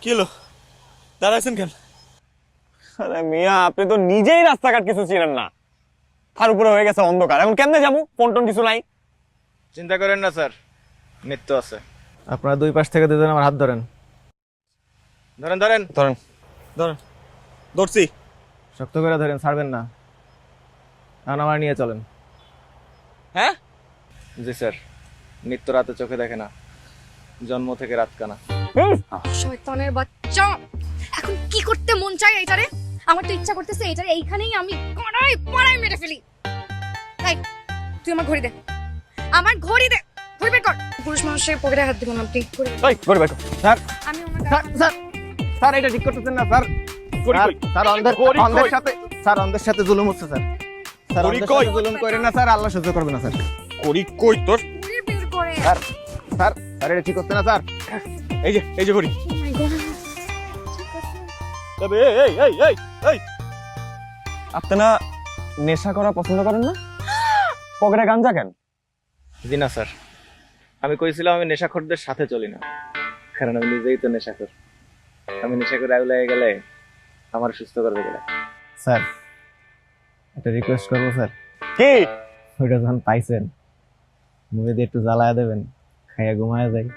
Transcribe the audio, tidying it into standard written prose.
কি হলো, দাঁড়াইছেন কেন? আরে মিয়া, আপনি তো নিজেই রাস্তাঘাট কিছু চিনেন না, তার উপরে হয়ে গেছে অন্ধকার। এখন কেমনে যাবো? ফোন টোন কিছু নাই। চিন্তা করেন না স্যার, মৃত্যু আছে। আপনারা দুই পাশ থেকে দুজন আমার হাত ধরেন। ধরেন ধরেন ধরেন। ধরেন, ধরছি। শক্ত করে ধরেন, ছাড়বেন না। এখন আমার নিয়ে চলেন। হ্যাঁ, জি স্যার। নিত্য রাতে চোখে দেখে না, জন্ম থেকে রাত কানা। শয়তানের বাচ্চা, এখন কি করতে মন চায় এটারে? আমার তো ইচ্ছা করতেছে এটারে এইখানেই আমি কড়াই পড়াই মেরে ফেলি। এই, তুই আমার ঘড়ি দে, আমার ঘড়ি দে, ঘড়ি বের কর। পুরুষ মানুষের পকেটে হাত দিব না, আপনি ঘড়ি বের কর। এই ঘড়ি বের কর। স্যার আমি আমার স্যার স্যার স্যার, এটা ঠিক করতেছেন না স্যার। স্যার অন্ধের সাথে, স্যার অন্ধের সাথে জুলুম হচ্ছে স্যার। স্যার করি অন্ধের কই? সাথে জুলুম করেন না স্যার, আল্লাহ সহ্য করবে না স্যার। করি কই তোর? ঘড়ি বের করে। স্যার স্যার স্যার, এটা ঠিক হচ্ছে না স্যার। এই যে ঘড়ি। Oh my God, ঠিক আছে। তবে এই এই এই এই, আপনি না নেশা করা পছন্দ করেন না? পকেটে গাঞ্জা কেন? জি না স্যার, আমি কইছিলাম আমি নেশাখোরদের সাথে চলি না, কারণ আমি নিজেই তো নেশাখোর। আমি নেশা করে আগুলে গেলে আমার সুস্থ করবে গেলে। স্যার একটা রিকোয়েস্ট করবো স্যার। কি? ওইটা যখন পাইছেন মুখে দিয়ে একটু জ্বালায়া দেবেন, খাইয়া ঘুমায়া যাই।